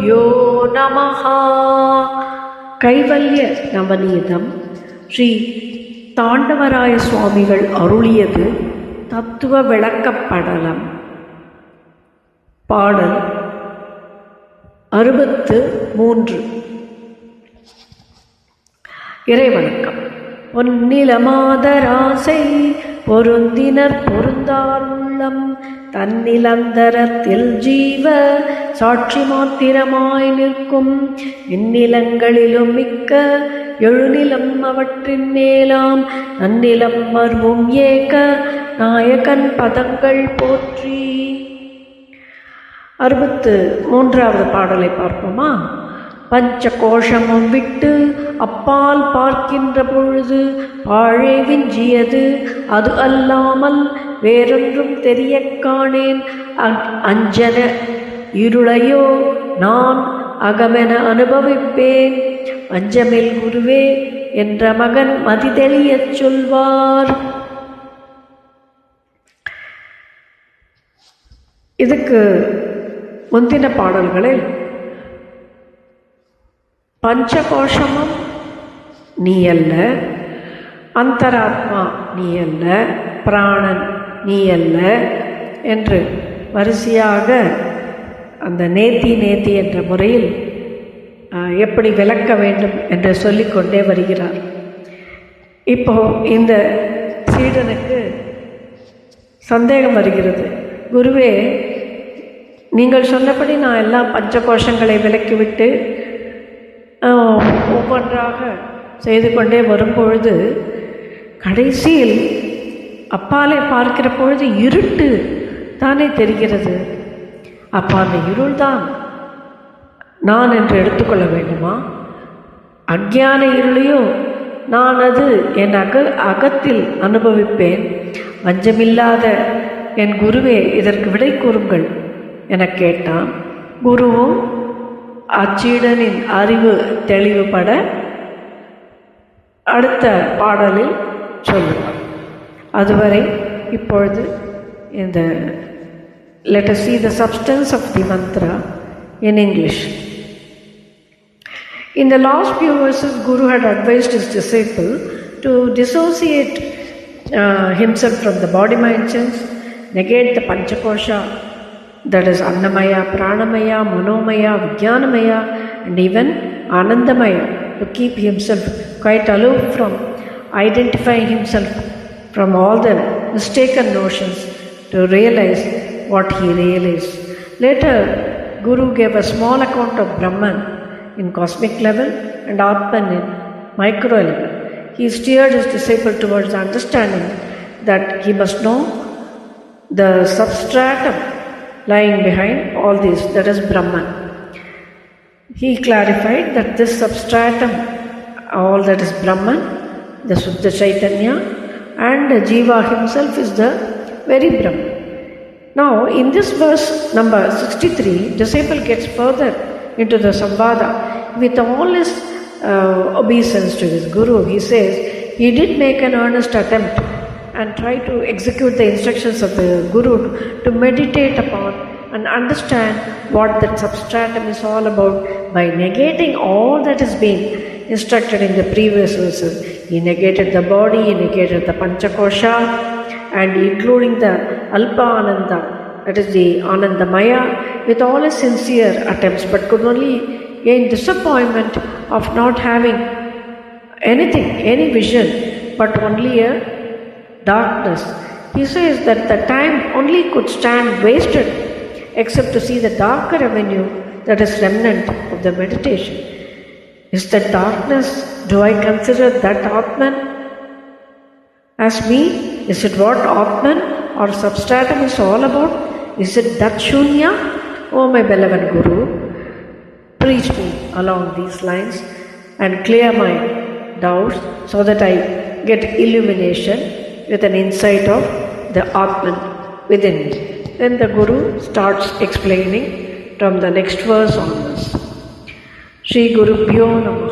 குருப்யோ நமஹா. கைவல்ய நவநீதம் ஸ்ரீ தாண்டவராய சுவாமிகள் அருளியது தத்துவ விளக்கப்படலம். பாடல் 63. இறைவணக்கம். பொன்னிலமாதராசை பொருந்தினர் பொருந்தார் உள்ளம் தன்னிலந்தரத்தில் ஜீவ சாட்சி மாத்திரமாய் நிற்கும் இந்நிலங்களிலும் மிக்க எழுநிலம் அவற்றின் மேலாம் நன்னிலம் மர்வும் ஏக நாயகன் பதங்கள் போற்றி. 63வது பாடலை பார்ப்போமா? பஞ்ச கோஷமும் விட்டு அப்பால் பார்க்கின்ற பொழுது பாழே விஞ்சியது அது அல்லாமல் வேறொன்றும் தெரிய காணேன். அஞ்சன இருளையோ நான் அகமென அனுபவிப்பேன். பஞ்சமில் குருவே என்ற மகன் மதிதெளியச் சொல்வார். இதுக்கு முந்தின பாடல்களில் பஞ்சகோஷமும் நீ அல்ல, அந்தராத்மா நீ அல்ல, பிராணன் நீ அல்ல என்று வரிசையாக அந்த நேத்தி என்ற முறையில் எப்படி விளக்க வேண்டும் என்று சொல்லிக்கொண்டே வருகிறார். இப்போ இந்த சீடனுக்கு சந்தேகம் வருகிறது. குருவே, நீங்கள் சொன்னபடி நான் எல்லாம் பஞ்சகோஷங்களை விலக்கிவிட்டு ஒவ்வொன்றாக செய்து கொண்டே வரும்பொழுது கடைசியில் அப்பாலே பார்க்கிற பொழுது இருட்டு தானே தெரிகிறது. அப்போ அந்த இருள்தான் நான் என்று எடுத்துக்கொள்ள வேண்டுமா? அஞ்ஞான இருளையோ நான் அது என் அகத்தில் அனுபவிப்பேன். வஞ்சமில்லாத என் குருவே இதற்கு விடை கூறுங்கள் என கேட்டான். குருவும் அச்சீடனின் அறிவு தெளிவுபட அடுத்த பாடலில் சொல்லுவார். அதுவரை இப்பொழுது இந்த let us see the substance of the mantra in English. In the last few verses, Guru had advised his disciple to dissociate himself from the body, mind, sense, negate the Panchakosha, that is Annamaya, Pranamaya, Manomaya, Vijnanamaya, and even Anandamaya, to keep himself quite aloof from identifying himself from all the mistaken notions, to realize what he realized. Later, Guru gave a small account of Brahman in cosmic level and Atman in micro level. He steered his disciple towards the understanding that he must know the substratum lying behind all this, that is Brahman. He clarified that this substratum, all that is Brahman, the Suddha Chaitanya, and Jiva himself is the very Brahman. Now, in this verse number 63, disciple gets further into the Samvada. With all his obeisance to his Guru, he says he did make an earnest attempt and try to execute the instructions of the Guru to meditate upon and understand what that substratum is all about by negating all that is being instructed in the previous verses. He negated the body, he negated the Panchakosha, and including the Alpa Ananda, that is the Anandamaya, with all his sincere attempts, but could only gain disappointment of not having anything, any vision, but only a darkness. He says that the time only could stand wasted except to see the darker avenue that is remnant of the meditation. Is that darkness, do I consider that Atman as me? Is it what Atman or substratum is all about? Is it that Shunya? Oh my beloved Guru, preach me along these lines and clear my doubts so that I get illumination with an insight of the Atman within me. Then the Guru starts explaining from the next verse onwards. Shri Gurubhyo Namaha.